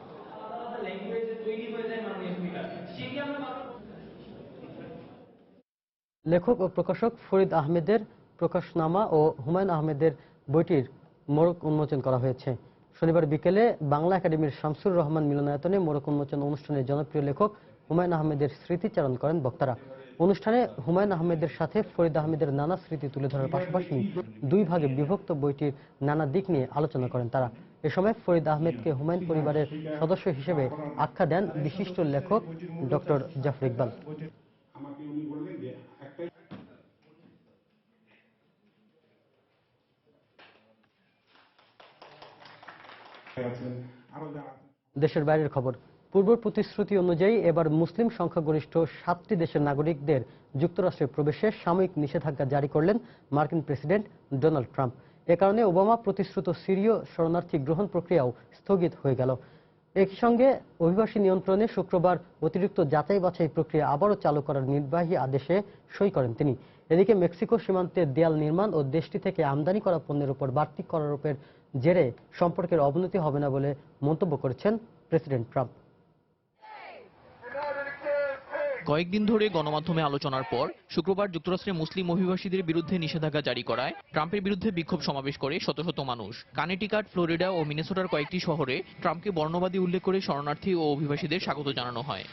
লেখক ও প্রকাশক ফরিদ আহমেদের প্রকাশনামা ও হুমায়ুন আহমেদের বইটির মোড়ক উন্মোচন করা হয়েছে। শনিবার বিকেলে বাংলা একাডেমির শামসুর রহমান মিলনায়তনে মোড়ক উন্মোচন অনুষ্ঠানে জনপ্রিয় লেখক হুমায়ুন আহমেদের স্মৃতিচারণ করেন বক্তারা। অনুষ্ঠানে হুমায়ুন আহমেদের সাথে ফরিদ আহমেদের নানা স্মৃতি তুলে ধরার পাশাপাশি 2 ভাগে বিভক্ত বইটির নানা দিক নিয়ে আলোচনা করেন তারা। এ সময় ফরিদ আহমেদকে হুমায়ুন পরিবারের সদস্য হিসেবে আখ্যা দেন বিশিষ্ট লেখক ডক্টর জাফর ইকবাল। দেশের বাইরের খবর। পূর্ব প্রতিশ্রুতি অনুযায়ী এবার মুসলিম সংখ্যাগরিষ্ঠ 7টি দেশের নাগরিকদের যুক্তরাষ্ট্রে প্রবেশে সাময়িক নিষেধাজ্ঞা জারি করলেন মার্কিন প্রেসিডেন্ট ডোনাল্ড ট্রাম্প। এ কারণে ওবামা প্রতিশ্রুত সিরীয় শরণার্থী গ্রহণ প্রক্রিয়াও স্থগিত হয়ে গেল। একই সঙ্গে অভিবাসী নিয়ন্ত্রণে শুক্রবার অতিরিক্ত যাচাই বাছাই প্রক্রিয়া আবারও চালু করার নির্বাহী আদেশে সই করেন তিনি। এদিকে মেক্সিকো সীমান্তে দেয়াল নির্মাণ ও দেশটি থেকে আমদানি করা পণ্যের উপর বাড়তি করারোপের জেরে সম্পর্কের অবনতি হবে না বলে মন্তব্য করেছেন প্রেসিডেন্ট ট্রাম্প। কয়েকদিন ধরে গণমাধ্যমে আলোচনার পর শুক্রবার যুক্তরাষ্ট্রে মুসলিম অভিবাসীদের বিরুদ্ধে নিষেধাজ্ঞা জারি করায় ট্রাম্পের বিরুদ্ধে বিক্ষোভ সমাবেশ করে শত শত মানুষ। কানেটিকাট, ফ্লোরিডা ও মিনেসোটার কয়েকটি শহরে ট্রাম্পকে বর্ণবাদী উল্লেখ করে শরণার্থী ও অভিবাসীদের স্বাগত জানানো হয়।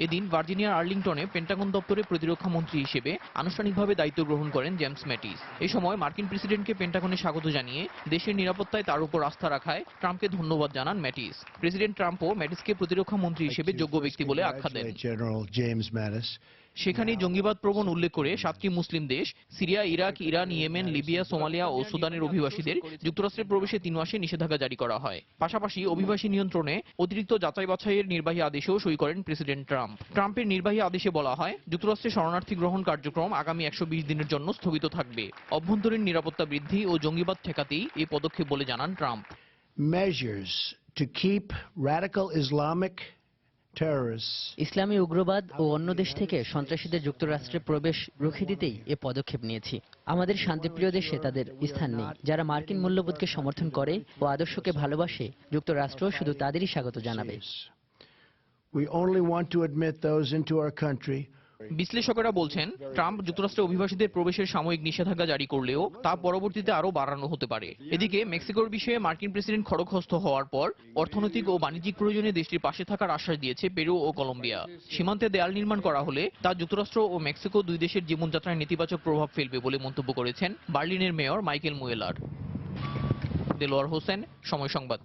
এদিন ভার্জিনিয়ার আর্লিংটনে পেন্টাগন দপ্তরে প্রতিরক্ষা মন্ত্রী হিসেবে আনুষ্ঠানিকভাবে দায়িত্ব গ্রহণ করেন জেমস ম্যাটিস। এই সময় মার্কিন প্রেসিডেন্টকে পেন্টাগনে স্বাগত জানিয়ে দেশের নিরাপত্তায় তার উপর আস্থা রাখায় ট্রাম্পকে ধন্যবাদ জানান ম্যাটিস। প্রেসিডেন্ট ট্রাম্পও ম্যাটিসকে প্রতিরক্ষা মন্ত্রী হিসেবে যোগ্য ব্যক্তি বলে আখ্যা দেন। সেখানেই জঙ্গিবাদ প্রবণ উল্লেখ করে 7টি মুসলিম দেশ Syria, Iraq, Iran, Yemen, Libya, Somalia ও সুদানের অভিবাসীদের যুক্তরাষ্ট্রে প্রবেশে 3 মাসে নিষেধাজ্ঞা জারি করা হয়। পাশাপাশি অভিবাসী নিয়ন্ত্রণে অতিরিক্ত যাচাই বাছাইয়ের নির্বাহী আদেশেও সই করেন প্রেসিডেন্ট ট্রাম্প। ট্রাম্পের নির্বাহী আদেশে বলা হয়, যুক্তরাষ্ট্রে শরণার্থী গ্রহণ কার্যক্রম আগামী 120 দিনের জন্য স্থগিত থাকবে। অভ্যন্তরীণ নিরাপত্তা বৃদ্ধি ও জঙ্গিবাদ ঠেকাতেই এই পদক্ষেপ বলে জানান Trump. Measures to keep radical Islamic ইসলামী উগ্রবাদ ও অন্য দেশ থেকে সন্ত্রাসীদের যুক্তরাষ্ট্রে প্রবেশ রুখে দিতেই এ পদক্ষেপ নিয়েছি। আমাদের শান্তিপ্রিয় দেশে তাদের স্থান নেই। যারা মার্কিন মূল্যবোধকে সমর্থন করে ও আদর্শকে ভালোবাসে, যুক্তরাষ্ট্র শুধু তাদেরই স্বাগত জানাবে। We only want to admit those into our country. বিশ্লেষকেরা বলছেন, ট্রাম্প যুক্তরাষ্ট্রে অভিবাসীদের প্রবেশের সাময়িক নিষেধাজ্ঞা জারি করলেও তা পরবর্তীতে আরও বাড়ানো হতে পারে। এদিকে মেক্সিকোর বিষয়ে মার্কিন প্রেসিডেন্ট খড়গহস্ত হওয়ার পর অর্থনৈতিক ও বাণিজ্যিক প্রয়োজনে দেশটির পাশে থাকার আশ্বাস দিয়েছে পেরু ও কলম্বিয়া। সীমান্তে দেয়াল নির্মাণ করা হলে তা যুক্তরাষ্ট্র ও মেক্সিকো 2 দেশের জীবনযাত্রায় নেতিবাচক প্রভাব ফেলবে বলে মন্তব্য করেছেন বার্লিনের মেয়র মাইকেল মুয়েলার। দেলোয়ার হোসেন, সময় সংবাদ।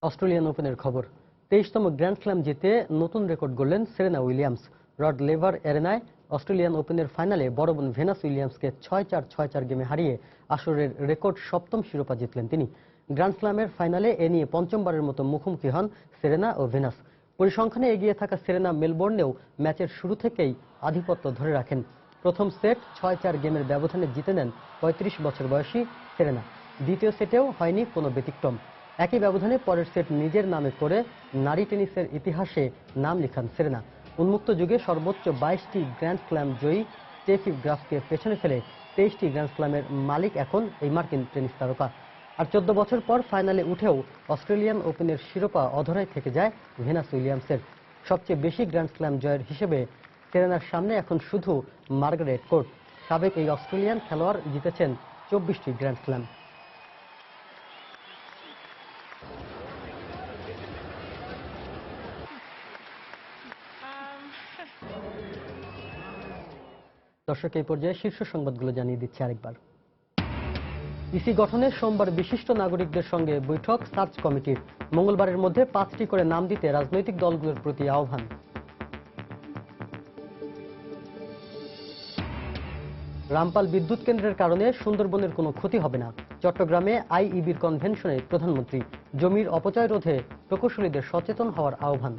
অস্ট্রেলিয়ান ওপেনের খবর। 23তম গ্র্যান্ড স্ল্যাম জিতে নতুন রেকর্ড গড়লেন সেরেনা উইলিয়ামস। রড লেভার এরেনায় অস্ট্রেলিয়ান ওপেনের ফাইনালে বড় বোন ভেনাস উইলিয়ামসকে 6-4, 6-4 গেমে হারিয়ে আসরের রেকর্ড 7ম শিরোপা জিতলেন তিনি। গ্র্যান্ড স্ল্যামের ফাইনালে এ নিয়ে 5মবারের মতো মুখোমুখি হন সেরেনা ও ভেনাস। পরিসংখ্যানে এগিয়ে থাকা সেরেনা মেলবোর্নেও ম্যাচের শুরু থেকেই আধিপত্য ধরে রাখেন। প্রথম সেট 6-4 গেমের ব্যবধানে জিতে নেন 35 বছর বয়সী সেরেনা। দ্বিতীয় সেটেও হয়নি কোনো ব্যতিক্রম। একই ব্যবধানে পরের সেট নিজের নামে করে নারী টেনিসের ইতিহাসে নাম লিখান সেরেনা। উন্মুক্ত যুগে সর্বোচ্চ 22টি গ্র্যান্ড স্ল্যাম জয়ী স্টেফি গ্রাফকে পেছনে ফেলে 23টি গ্র্যান্ড স্ল্যামের মালিক এখন এই মার্কিন টেনিস তারকা। আর 14 বছর পর ফাইনালে উঠেও অস্ট্রেলিয়ান ওপেনের শিরোপা অধরাই থেকে যায় ভেনাস উইলিয়ামসের। সবচেয়ে বেশি গ্র্যান্ড স্ল্যাম জয়ের হিসেবে সেরেনার সামনে এখন শুধু মার্গারেট কোর্ট। সাবেক এই অস্ট্রেলিয়ান খেলোয়াড় জিতেছেন 24টি গ্র্যান্ড স্ল্যাম। দর্শক, এই পর্যায়ে শীর্ষ সংবাদগুলো জানিয়ে দিচ্ছে আরেকবার। ইসি গঠনে সোমবার বিশিষ্ট নাগরিকদের সঙ্গে বৈঠক সার্চ কমিটির। মঙ্গলবারের মধ্যে 5টি করে নাম দিতে রাজনৈতিক দলগুলোর প্রতি আহ্বান। রামপাল বিদ্যুৎ কেন্দ্রের কারণে সুন্দরবনের কোনো ক্ষতি হবে না। চট্টগ্রামে আইইবির কনভেনশনে প্রধানমন্ত্রী। জমির অপচয় রোধে প্রকৌশলীদের সচেতন হওয়ার আহ্বান।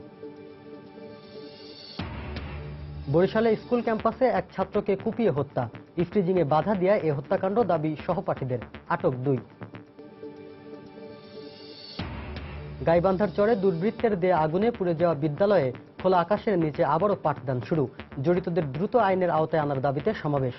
বরিশালে স্কুল ক্যাম্পাসে এক ছাত্রকে কুপিয়ে হত্যা। ইফটিজিংয়ে বাধা দেওয়ায় এ হত্যাকাণ্ড, দাবি সহপাঠীদের। আটক 2। গাইবান্ধার চরে দুর্বৃত্তের দেয়া আগুনে পুড়ে যাওয়া বিদ্যালয়ে খোলা আকাশের নিচে আবারও পাঠদান শুরু। জড়িতদের দ্রুত আইনের আওতায় আনার দাবিতে সমাবেশ।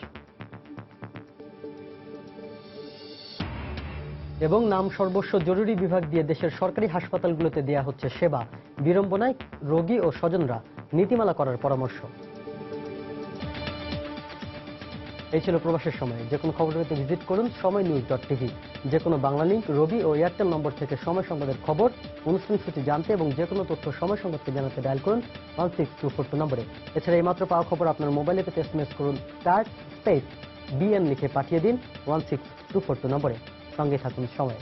এবং নাম সর্বস্ব জরুরি বিভাগ দিয়ে দেশের সরকারি হাসপাতালগুলোতে দেয়া হচ্ছে সেবা। বিড়ম্বনায় রোগী ও স্বজনরা। নীতিমালা করার পরামর্শ। এই ছিল প্রবাসের সময়। যে কোনো খবর পেতে ভিজিট করুন সময়নিউজ.tv। যে কোনো বাংলা লিংক, রবি ও এয়ারটেল নম্বর থেকে সময় সংবাদের খবর, অনুষ্ঠান সূচি জানতে এবং যে কোনো তথ্য সময় সংবাদকে জানাতে ডায়াল করুন 16242 নম্বরে। এছাড়া এই মাত্র পাওয়া খবর আপনার মোবাইলে পেতে SMS করুন *BN লিখে পাঠিয়ে দিন 16242 নম্বরে। সঙ্গে থাকুন সময়।